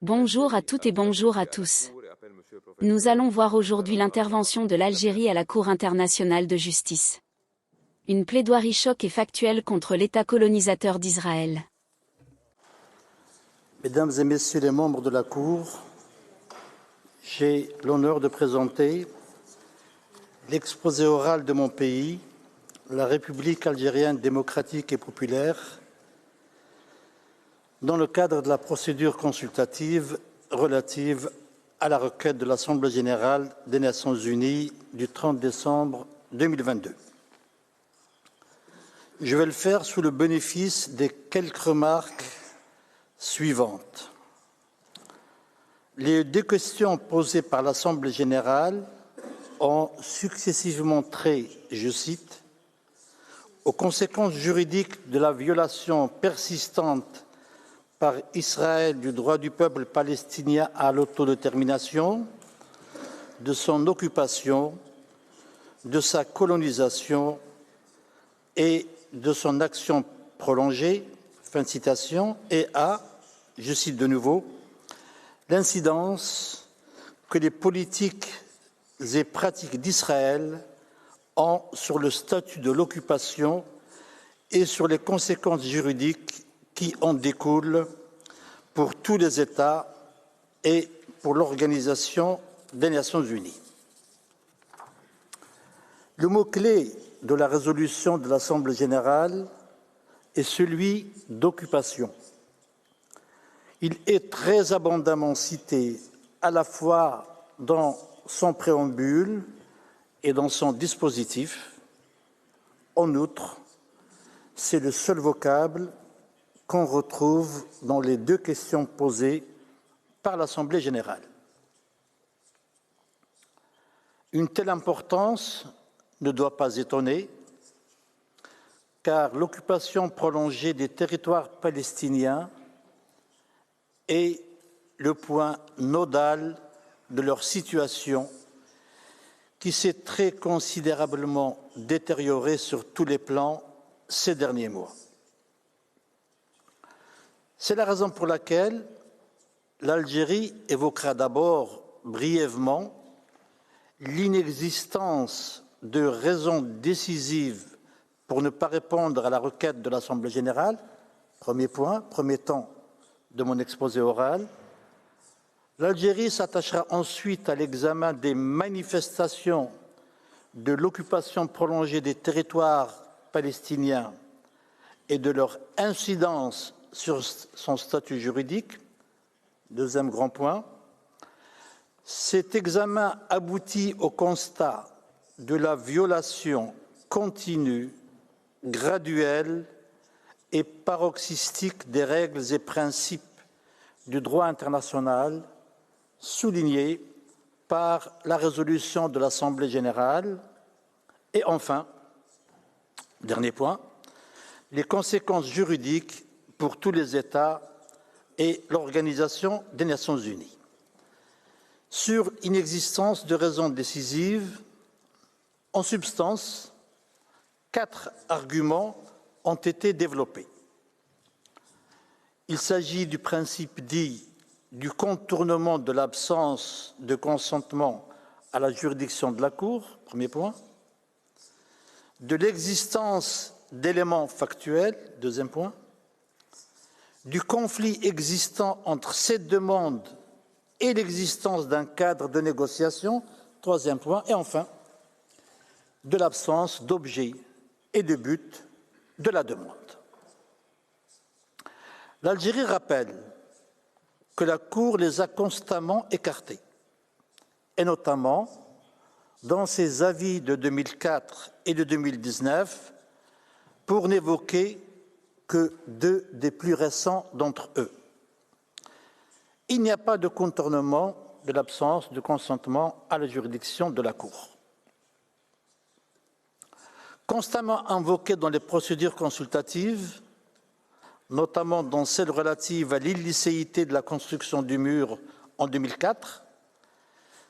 Bonjour à toutes et bonjour à tous. Nous allons voir aujourd'hui l'intervention de l'Algérie à la Cour internationale de justice. Une plaidoirie choc et factuelle contre l'État colonisateur d'Israël. Mesdames et Messieurs les membres de la Cour, j'ai l'honneur de présenter l'exposé oral de mon pays, la République algérienne démocratique et populaire, dans le cadre de la procédure consultative relative à la requête de l'Assemblée générale des Nations unies du 30 décembre 2022. Je vais le faire sous le bénéfice des quelques remarques suivantes. Les deux questions posées par l'Assemblée générale ont successivement trait, je cite, aux conséquences juridiques de la violation persistante par Israël du droit du peuple palestinien à l'autodétermination, de son occupation, de sa colonisation et de son action prolongée, fin de citation, et à, je cite de nouveau, l'incidence que les politiques et pratiques d'Israël ont sur le statut de l'occupation et sur les conséquences juridiques qui en découlent pour tous les États et pour l'Organisation des Nations unies. Le mot-clé de la résolution de l'Assemblée générale est celui d'occupation. Il est très abondamment cité à la fois dans son préambule et dans son dispositif. En outre, c'est le seul vocable qu'on retrouve dans les deux questions posées par l'Assemblée générale. Une telle importance ne doit pas étonner, car l'occupation prolongée des territoires palestiniens est le point nodal de leur situation qui s'est très considérablement détériorée sur tous les plans ces derniers mois. C'est la raison pour laquelle l'Algérie évoquera d'abord brièvement l'inexistence de raisons décisives pour ne pas répondre à la requête de l'Assemblée générale, premier point, premier temps de mon exposé oral. L'Algérie s'attachera ensuite à l'examen des manifestations de l'occupation prolongée des territoires palestiniens et de leur incidence sur son statut juridique. Deuxième grand point. Cet examen aboutit au constat de la violation continue, graduelle et paroxystique des règles et principes du droit international soulignés par la résolution de l'Assemblée générale. Et enfin, dernier point, les conséquences juridiques pour tous les États et l'Organisation des Nations unies. Sur l'inexistence de raisons décisives, en substance, 4 arguments ont été développés. Il s'agit du principe dit du contournement de l'absence de consentement à la juridiction de la Cour, premier point, de l'existence d'éléments factuels, deuxième point, du conflit existant entre cette demande et l'existence d'un cadre de négociation, troisième point, et enfin, de l'absence d'objet et de but de la demande. L'Algérie rappelle que la Cour les a constamment écartés, et notamment dans ses avis de 2004 et de 2019, pour n'évoquer que 2 des plus récents d'entre eux. Il n'y a pas de contournement de l'absence de consentement à la juridiction de la Cour. Constamment invoqué dans les procédures consultatives, notamment dans celle relative à l'illicéité de la construction du mur en 2004,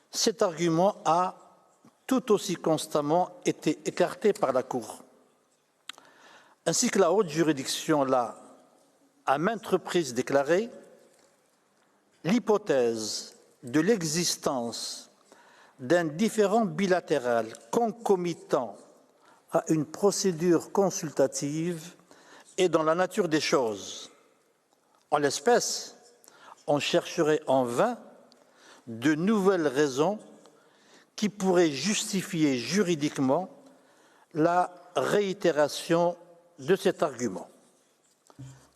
cet argument a tout aussi constamment été écarté par la Cour, ainsi que la haute juridiction l'a à maintes reprises déclaré. l'hypothèse de l'existence d'un différend bilatéral concomitant à une procédure consultative est dans la nature des choses. En l'espèce, on chercherait en vain de nouvelles raisons qui pourraient justifier juridiquement la réitération de cet argument.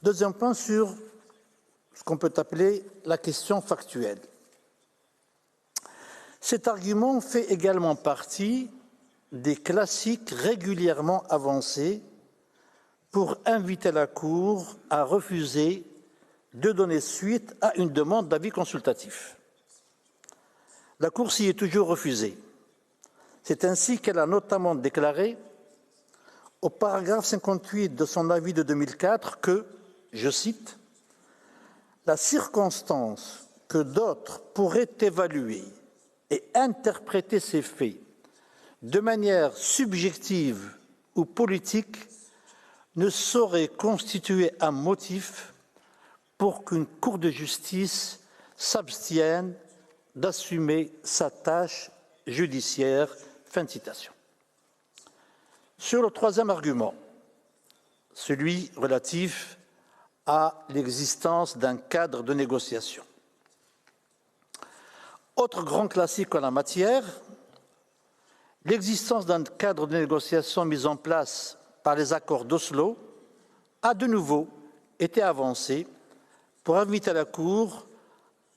Deuxième point sur ce qu'on peut appeler la question factuelle. Cet argument fait également partie des classiques régulièrement avancés pour inviter la Cour à refuser de donner suite à une demande d'avis consultatif. La Cour s'y est toujours refusée. C'est ainsi qu'elle a notamment déclaré au paragraphe 58 de son avis de 2004 que, je cite, « La circonstance que d'autres pourraient évaluer et interpréter ces faits de manière subjective ou politique ne saurait constituer un motif pour qu'une Cour de justice s'abstienne d'assumer sa tâche judiciaire. » Fin de citation. Sur le troisième argument, celui relatif à l'existence d'un cadre de négociation. Autre grand classique en la matière, l'existence d'un cadre de négociation mis en place par les accords d'Oslo a de nouveau été avancée pour inviter la Cour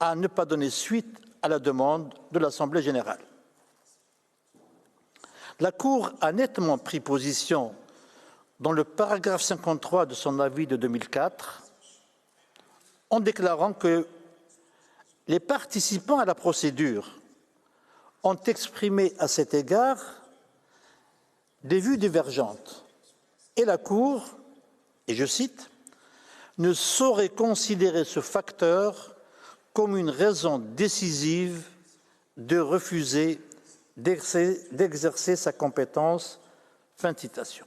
à ne pas donner suite à la demande de l'Assemblée générale. La Cour a nettement pris position dans le paragraphe 53 de son avis de 2004 en déclarant que les participants à la procédure ont exprimé à cet égard des vues divergentes et la Cour, et je cite, « ne saurait considérer ce facteur comme une raison décisive de refuser d'exercer sa compétence. » Fin de citation.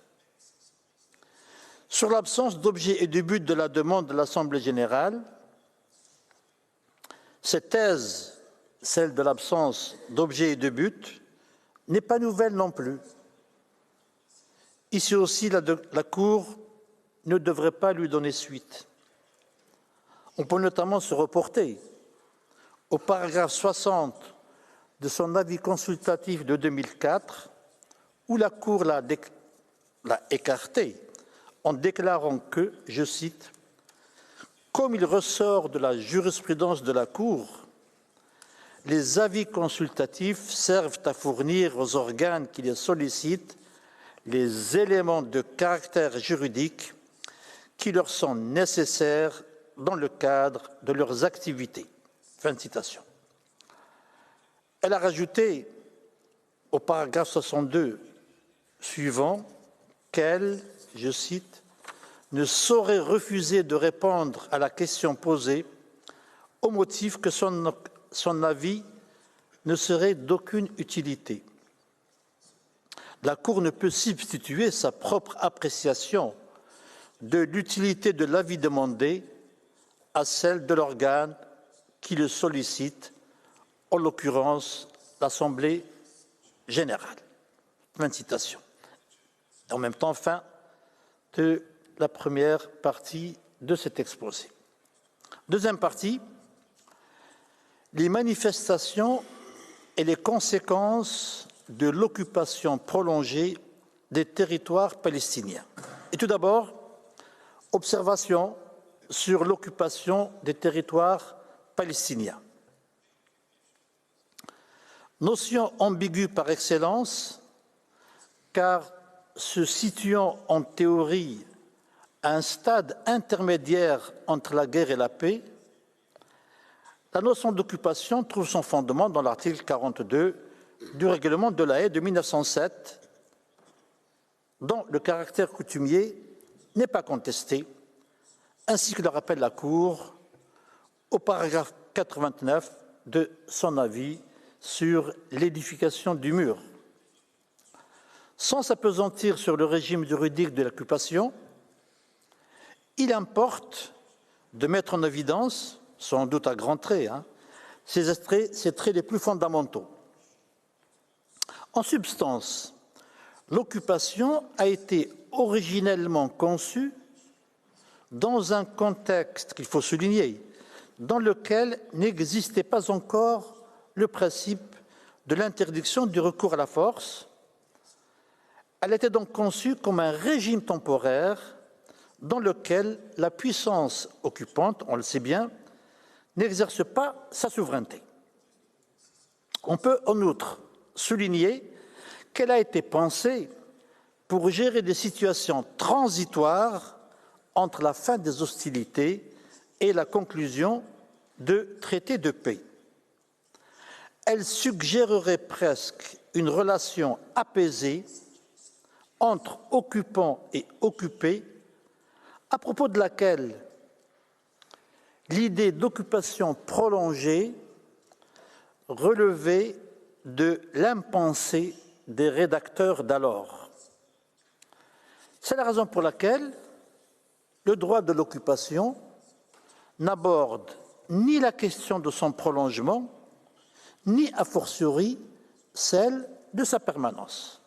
Sur l'absence d'objet et de but de la demande de l'Assemblée générale, cette thèse, celle de l'absence d'objet et de but, n'est pas nouvelle non plus. Ici aussi, la Cour ne devrait pas lui donner suite. On peut notamment se reporter au paragraphe 60 de son avis consultatif de 2004, où la Cour l'a écarté en déclarant que, je cite, « Comme il ressort de la jurisprudence de la Cour, les avis consultatifs servent à fournir aux organes qui les sollicitent les éléments de caractère juridique qui leur sont nécessaires dans le cadre de leurs activités. » Fin de citation. Elle a rajouté au paragraphe 62 suivant qu'elle, je cite, « ne saurait refuser de répondre à la question posée au motif que son avis ne serait d'aucune utilité. » La Cour ne peut substituer sa propre appréciation de l'utilité de l'avis demandé à celle de l'organe qui le sollicite, en l'occurrence l'Assemblée générale. Fin de citation. En même temps, fin de la première partie de cet exposé. Deuxième partie, les manifestations et les conséquences de l'occupation prolongée des territoires palestiniens. Et tout d'abord, observation sur l'occupation des territoires palestiniens. Notion ambiguë par excellence, car se situant en théorie à un stade intermédiaire entre la guerre et la paix, la notion d'occupation trouve son fondement dans l'article 42 du règlement de La Haye de 1907, dont le caractère coutumier n'est pas contesté, ainsi que le rappelle la Cour au paragraphe 89 de son avis sur l'édification du mur. Sans s'appesantir sur le régime juridique de l'occupation, il importe de mettre en évidence sans doute à grands traits, ses traits les plus fondamentaux. En substance, l'occupation a été originellement conçue dans un contexte qu'il faut souligner, dans lequel n'existait pas encore le principe de l'interdiction du recours à la force. Elle était donc conçue comme un régime temporaire dans lequel la puissance occupante, on le sait bien, n'exerce pas sa souveraineté. On peut en outre souligner qu'elle a été pensée pour gérer des situations transitoires entre la fin des hostilités et la conclusion de traités de paix. Elle suggérerait presque une relation apaisée entre occupants et occupés, à propos de laquelle l'idée d'occupation prolongée relevait de l'impensé des rédacteurs d'alors. C'est la raison pour laquelle le droit de l'occupation n'aborde ni la question de son prolongement, ni a fortiori celle de sa permanence.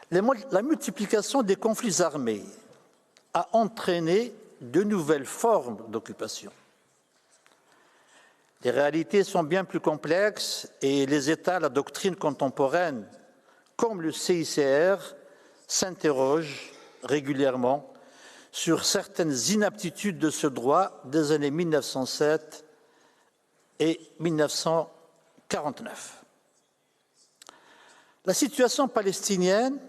La multiplication des conflits armés a entraîné de nouvelles formes d'occupation. Les réalités sont bien plus complexes et les États, la doctrine contemporaine, comme le CICR, s'interrogent régulièrement sur certaines inaptitudes de ce droit des années 1907 et 1949. La situation palestinienne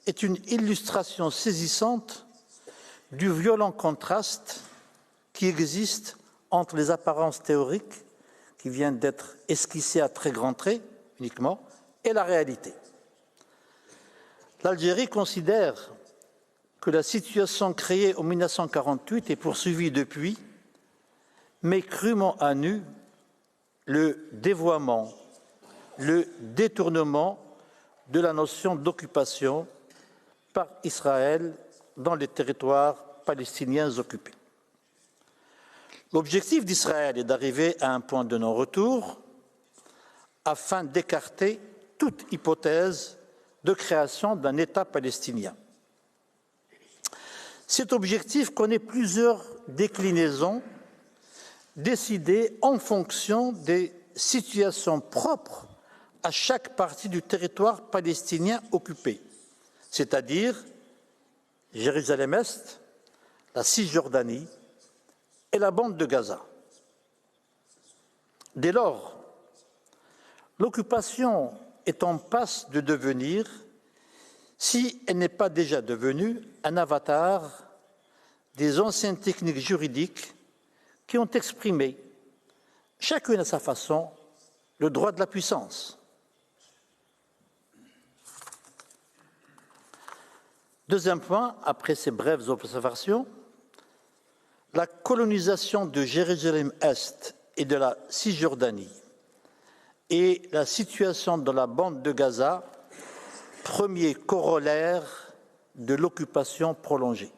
est une illustration saisissante du violent contraste qui existe entre les apparences théoriques, qui viennent d'être esquissées à très grands traits uniquement, et la réalité. L'Algérie considère que la situation créée en 1948 est poursuivie depuis, mais crûment à nu le dévoiement, le détournement de la notion d'occupation par Israël dans les territoires palestiniens occupés. L'objectif d'Israël est d'arriver à un point de non-retour afin d'écarter toute hypothèse de création d'un État palestinien. Cet objectif connaît plusieurs déclinaisons décidées en fonction des situations propres à chaque partie du territoire palestinien occupé, c'est-à-dire Jérusalem-Est, la Cisjordanie et la bande de Gaza. Dès lors, l'occupation est en passe de devenir, si elle n'est pas déjà devenue, un avatar des anciennes techniques juridiques qui ont exprimé, chacune à sa façon, le droit de la puissance. Deuxième point, après ces brèves observations, la colonisation de Jérusalem-Est et de la Cisjordanie et la situation dans la bande de Gaza, premier corollaire de l'occupation prolongée.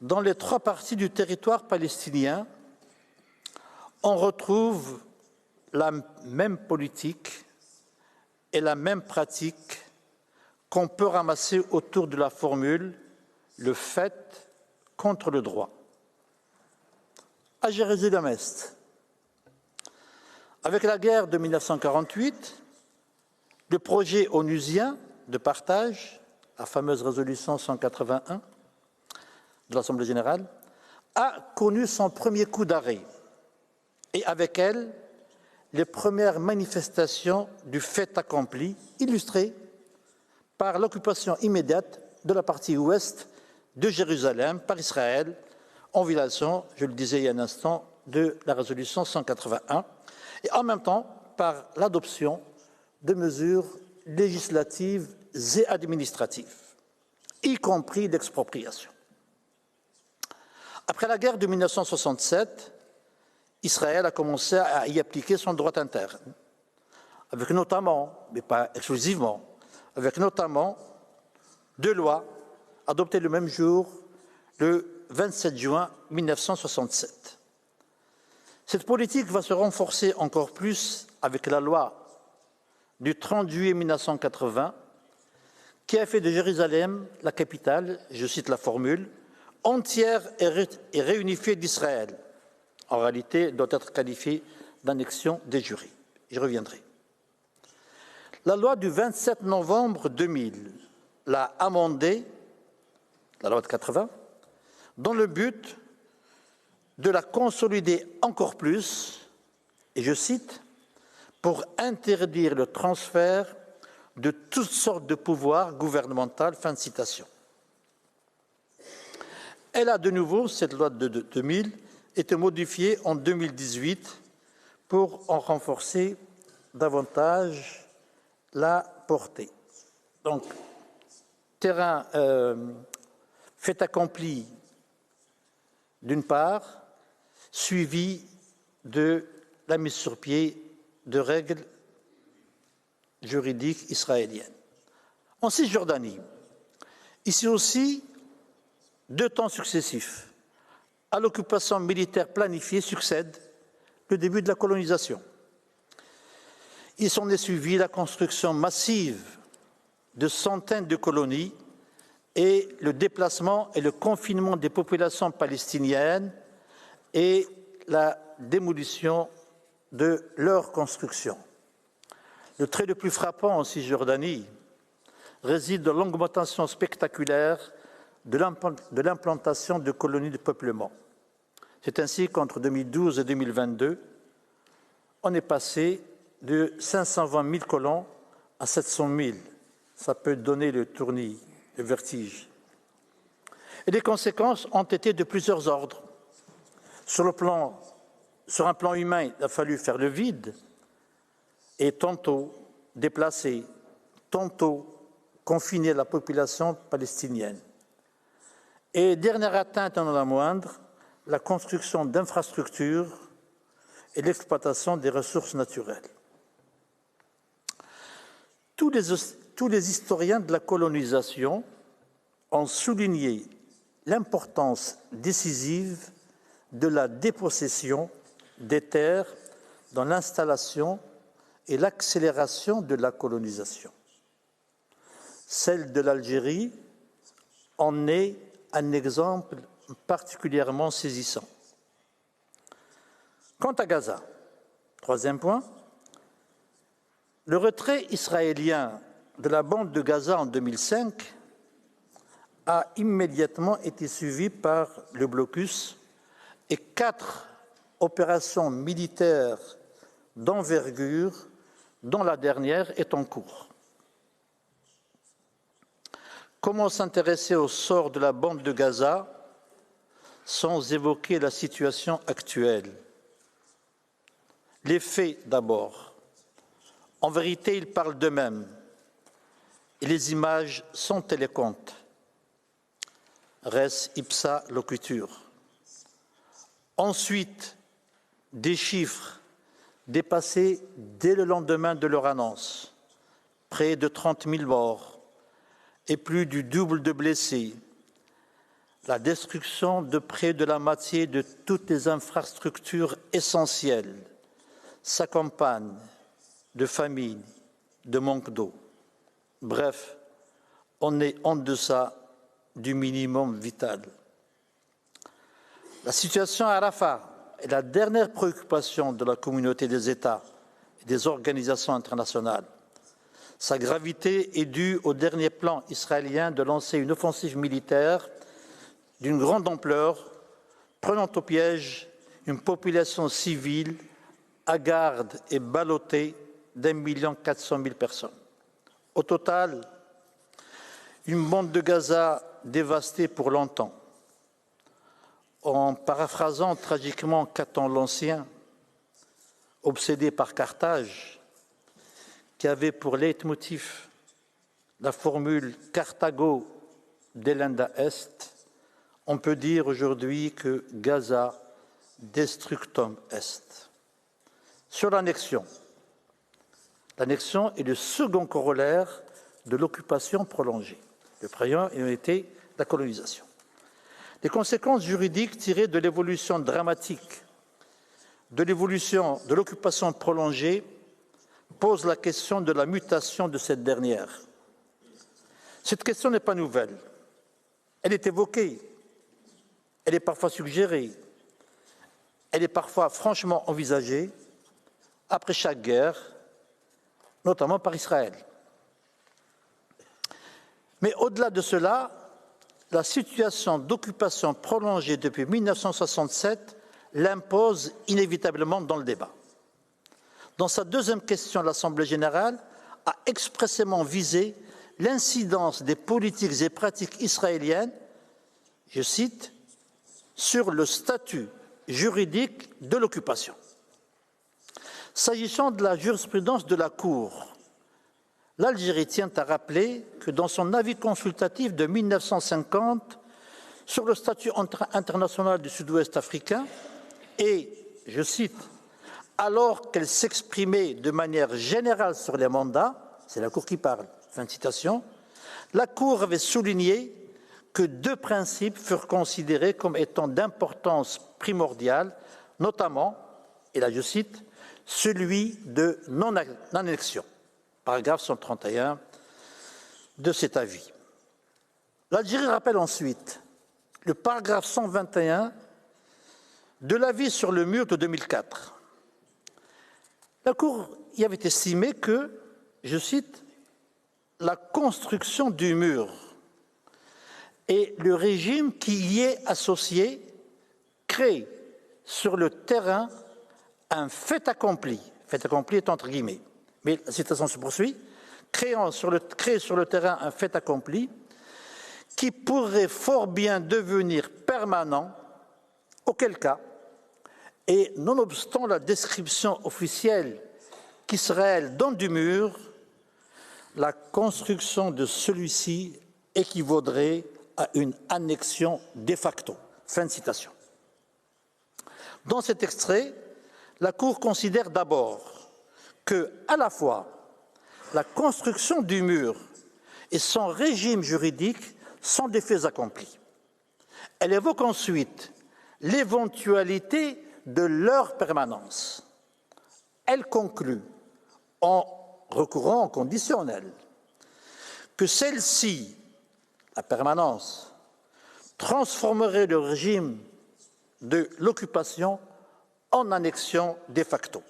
Dans les trois parties du territoire palestinien, on retrouve la même politique et la même pratique qu'on peut ramasser autour de la formule « le fait contre le droit ». À Jérusalem-Est, avec la guerre de 1948, le projet onusien de partage, la fameuse résolution 181 de l'Assemblée générale, a connu son premier coup d'arrêt et avec elle, les premières manifestations du fait accompli, illustrées par l'occupation immédiate de la partie ouest de Jérusalem par Israël, en violation, je le disais il y a un instant, de la résolution 181, et en même temps par l'adoption de mesures législatives et administratives, y compris d'expropriation. Après la guerre de 1967, Israël a commencé à y appliquer son droit interne, avec notamment, mais pas exclusivement, avec notamment deux lois adoptées le même jour, le 27 juin 1967. Cette politique va se renforcer encore plus avec la loi du 30 juillet 1980 qui a fait de Jérusalem la capitale, je cite la formule, entière et réunifiée d'Israël. En réalité, doit être qualifiée d'annexion des jurés. J'y reviendrai. La loi du 27 novembre 2000 l'a amendée, la loi de 80, dans le but de la consolider encore plus, et je cite, pour interdire le transfert de toutes sortes de pouvoirs gouvernementaux, fin de citation. Elle a de nouveau, cette loi de 2000, été modifiée en 2018 pour en renforcer davantage la portée. Donc, terrain fait accompli d'une part, suivi de la mise sur pied de règles juridiques israéliennes. En Cisjordanie, ici aussi, 2 temps successifs à l'occupation militaire planifiée succède le début de la colonisation. Il s'en est suivi la construction massive de centaines de colonies et le déplacement et le confinement des populations palestiniennes et la démolition de leurs constructions. Le trait le plus frappant en Cisjordanie réside dans l'augmentation spectaculaire de l'implantation de colonies de peuplement. C'est ainsi qu'entre 2012 et 2022, on est passé de 520 000 colons à 700 000. Ça peut donner le tournis, le vertige. Et les conséquences ont été de plusieurs ordres. Sur un plan humain, il a fallu faire le vide et tantôt déplacer, tantôt confiner la population palestinienne. Et dernière atteinte, non la moindre, la construction d'infrastructures et l'exploitation des ressources naturelles. Tous les historiens de la colonisation ont souligné l'importance décisive de la dépossession des terres dans l'installation et l'accélération de la colonisation. Celle de l'Algérie en est un exemple particulièrement saisissant. Quant à Gaza, troisième point, le retrait israélien de la bande de Gaza en 2005 a immédiatement été suivi par le blocus et 4 opérations militaires d'envergure, dont la dernière est en cours. Comment s'intéresser au sort de la bande de Gaza sans évoquer la situation actuelle? Les faits d'abord. En vérité, ils parlent d'eux-mêmes et les images sont éloquentes. Res ipsa loquitur. Ensuite, des chiffres dépassés dès le lendemain de leur annonce. Près de 30 000 morts et plus du double de blessés. La destruction de près de la moitié de toutes les infrastructures essentielles s'accompagne de famine, de manque d'eau. Bref, on est en deçà du minimum vital. La situation à Rafah est la dernière préoccupation de la communauté des États et des organisations internationales. Sa gravité est due au dernier plan israélien de lancer une offensive militaire d'une grande ampleur, prenant au piège une population civile hagarde et ballottée d'1 400 000 personnes. Au total, une bande de Gaza dévastée pour longtemps. En paraphrasant tragiquement Caton l'Ancien, obsédé par Carthage, qui avait pour leitmotiv la formule « Carthago delenda est », on peut dire aujourd'hui que Gaza destructum est. Sur l'annexion est le second corollaire de l'occupation prolongée. Le premier a été la colonisation. Les conséquences juridiques tirées de l'évolution dramatique de l'occupation prolongée posent la question de la mutation de cette dernière. Cette question n'est pas nouvelle. Elle est évoquée, elle est parfois suggérée, elle est parfois franchement envisagée après chaque guerre, notamment par Israël. Mais au-delà de cela, la situation d'occupation prolongée depuis 1967 l'impose inévitablement dans le débat. Dans sa deuxième question, l'Assemblée générale a expressément visé l'incidence des politiques et pratiques israéliennes, je cite, sur le statut juridique de l'occupation. S'agissant de la jurisprudence de la Cour, l'Algérie tient à rappeler que dans son avis consultatif de 1950 sur le statut international du Sud-Ouest africain, et, je cite, alors qu'elle s'exprimait de manière générale sur les mandats, c'est la Cour qui parle, fin de citation, la Cour avait souligné que deux principes furent considérés comme étant d'importance primordiale, notamment, et là je cite, celui de non-annexion, paragraphe 131 de cet avis. L'Algérie rappelle ensuite le paragraphe 121 de l'avis sur le mur de 2004. La Cour y avait estimé que, je cite, la construction du mur et le régime qui y est associé crée sur le terrain un fait accompli est entre guillemets, mais la citation se poursuit, créer sur le terrain un fait accompli qui pourrait fort bien devenir permanent, auquel cas, et nonobstant la description officielle qu'Israël donne du mur, la construction de celui-ci équivaudrait à une annexion de facto. Fin de citation. Dans cet extrait, la Cour considère d'abord que, à la fois, la construction du mur et son régime juridique sont des faits accomplis. Elle évoque ensuite l'éventualité de leur permanence. Elle conclut, en recourant au conditionnel, que celle-ci, la permanence, transformerait le régime de l'occupation en annexion de facto.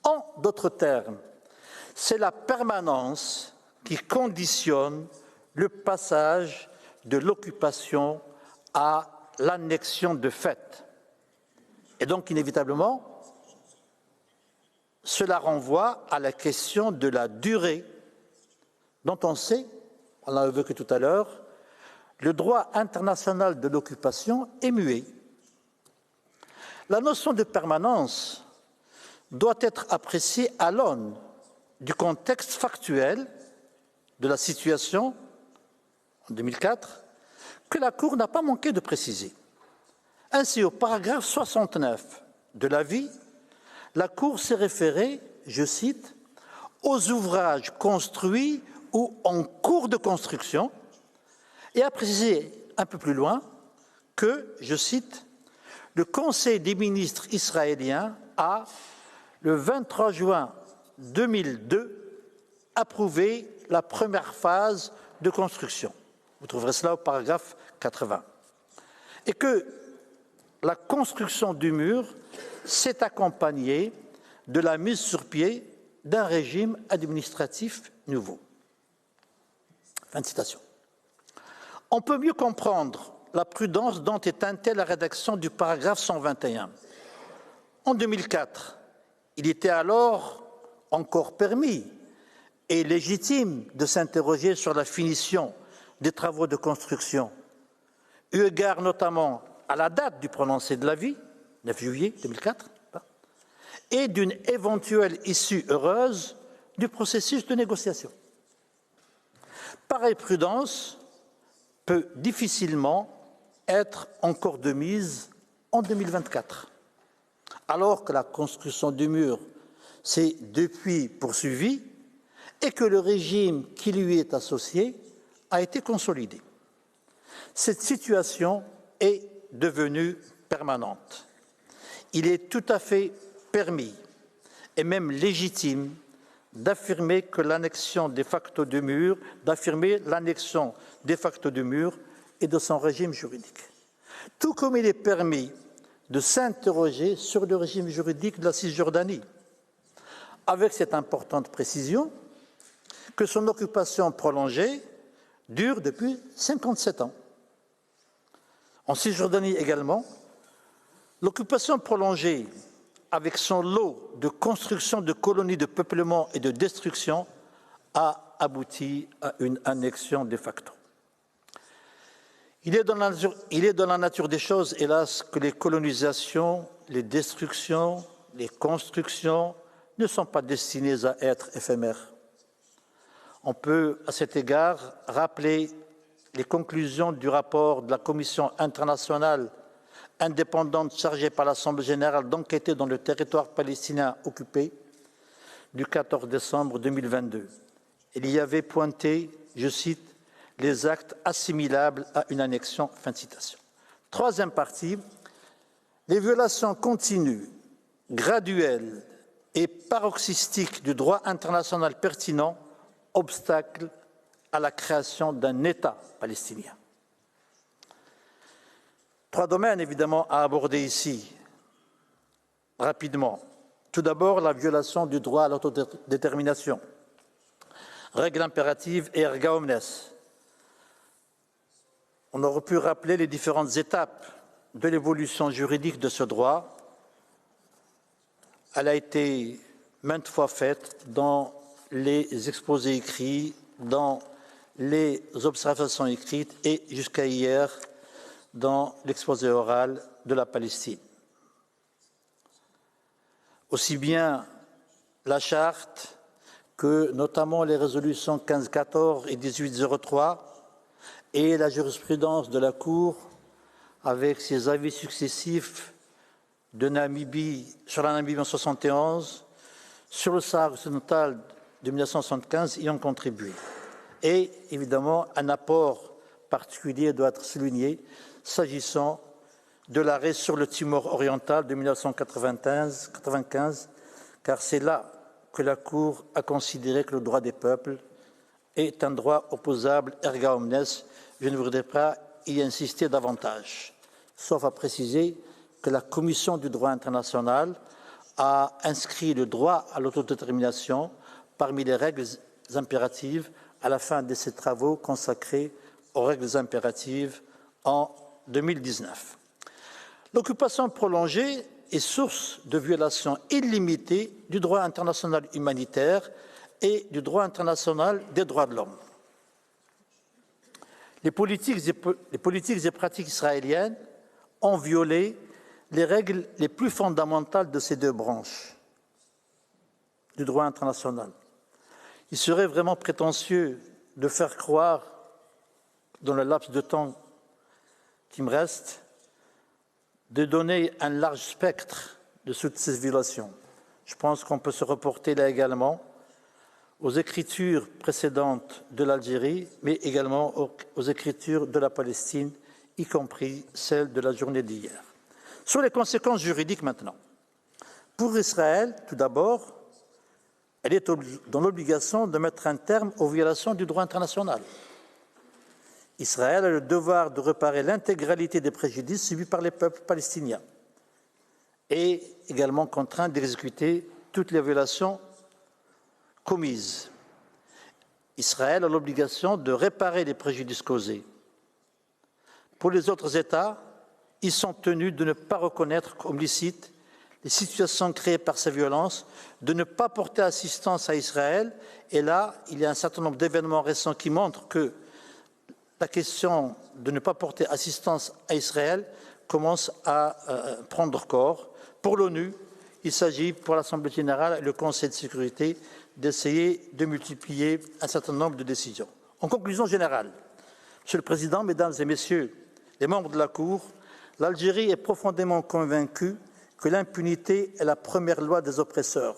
En d'autres termes, c'est la permanence qui conditionne le passage de l'occupation à l'annexion de fait. Et donc, inévitablement, cela renvoie à la question de la durée dont on sait, on l'a évoqué tout à l'heure, le droit international de l'occupation est muet. La notion de permanence doit être appréciée à l'aune du contexte factuel de la situation en 2004 que la Cour n'a pas manqué de préciser. Ainsi, au paragraphe 69 de l'avis, la Cour s'est référée, je cite, aux ouvrages construits ou en cours de construction et a précisé un peu plus loin que, je cite, le Conseil des ministres israélien a, le 23 juin 2002, approuvé la première phase de construction. Vous trouverez cela au paragraphe 80. Et que la construction du mur s'est accompagnée de la mise sur pied d'un régime administratif nouveau. Fin de citation. On peut mieux comprendre la prudence dont est teintée la rédaction du paragraphe 121. En 2004, il était alors encore permis et légitime de s'interroger sur la finition des travaux de construction, eu égard notamment à la date du prononcé de l'avis, 9 juillet 2004, et d'une éventuelle issue heureuse du processus de négociation. Pareille prudence peut difficilement être encore de mise en 2024, alors que la construction du mur s'est depuis poursuivie et que le régime qui lui est associé a été consolidé. Cette situation est devenue permanente. Il est tout à fait permis et même légitime d'affirmer que l'annexion de facto du mur, et de son régime juridique. Tout comme il est permis de s'interroger sur le régime juridique de la Cisjordanie, avec cette importante précision que son occupation prolongée dure depuis 57 ans. En Cisjordanie également, l'occupation prolongée, avec son lot de construction de colonies de peuplement et de destruction, a abouti à une annexion de facto. Il est dans la nature des choses, hélas, que les colonisations, les destructions, les constructions ne sont pas destinées à être éphémères. On peut, à cet égard, rappeler les conclusions du rapport de la Commission internationale indépendante chargée par l'Assemblée générale d'enquêter dans le territoire palestinien occupé du 14 décembre 2022. Il y avait pointé, je cite, les actes assimilables à une annexion. Fin de citation. Troisième partie, les violations continues, graduelles et paroxystiques du droit international pertinent obstacle à la création d'un État palestinien. Trois domaines, évidemment, à aborder ici, rapidement. Tout d'abord, la violation du droit à l'autodétermination. Règle impérative et erga omnes. On aurait pu rappeler les différentes étapes de l'évolution juridique de ce droit. Elle a été maintes fois faite dans les exposés écrits, dans les observations écrites et jusqu'à hier dans l'exposé oral de la Palestine. Aussi bien la charte que notamment les résolutions 1514 et 1803 et la jurisprudence de la Cour avec ses avis successifs de Namibie, sur la Namibie en 1971, sur le Sahara occidental de 1975 y ont contribué. Et évidemment, un apport particulier doit être souligné s'agissant de l'arrêt sur le Timor oriental de 1995, car c'est là que la Cour a considéré que le droit des peuples est un droit opposable erga omnes. Je ne voudrais pas y insister davantage, sauf à préciser que la Commission du droit international a inscrit le droit à l'autodétermination parmi les règles impératives à la fin de ses travaux consacrés aux règles impératives en 2019. L'occupation prolongée est source de violations illimitées du droit international humanitaire et du droit international des droits de l'homme. Les politiques et pratiques israéliennes ont violé les règles les plus fondamentales de ces deux branches du droit international. Il serait vraiment prétentieux de faire croire, dans le laps de temps qui me reste, de donner un large spectre de toutes ces violations. Je pense qu'on peut se reporter là également aux écritures précédentes de l'Algérie, mais également aux écritures de la Palestine, y compris celles de la journée d'hier. Sur les conséquences juridiques maintenant. Pour Israël, tout d'abord, elle est dans l'obligation de mettre un terme aux violations du droit international. Israël a le devoir de réparer l'intégralité des préjudices subis par les peuples palestiniens et également contraint d'exécuter toutes les violations commises. Israël a l'obligation de réparer les préjudices causés. Pour les autres États, ils sont tenus de ne pas reconnaître comme licites les situations créées par ces violences, de ne pas porter assistance à Israël. Et là, il y a un certain nombre d'événements récents qui montrent que la question de ne pas porter assistance à Israël commence à prendre corps. Pour l'ONU, il s'agit pour l'Assemblée générale et le Conseil de sécurité d'essayer de multiplier un certain nombre de décisions. En conclusion générale, Monsieur le Président, Mesdames et Messieurs les membres de la Cour, l'Algérie est profondément convaincue que l'impunité est la première loi des oppresseurs.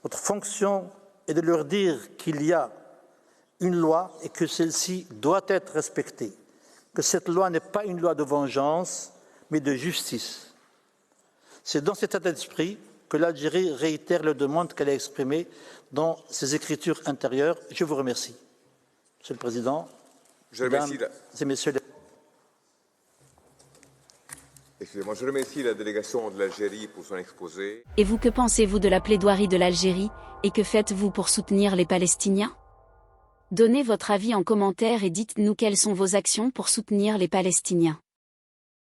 Notre fonction est de leur dire qu'il y a une loi et que celle-ci doit être respectée, que cette loi n'est pas une loi de vengeance, mais de justice. C'est dans cet état d'esprit que l'Algérie réitère les demandes qu'elle a exprimées dans ses écritures intérieures. Je vous remercie. Monsieur le Président, Mesdames et Messieurs les... Excusez-moi, je remercie la délégation de l'Algérie pour son exposé. Et vous, que pensez-vous de la plaidoirie de l'Algérie, et que faites-vous pour soutenir les Palestiniens? Donnez votre avis en commentaire et dites-nous quelles sont vos actions pour soutenir les Palestiniens.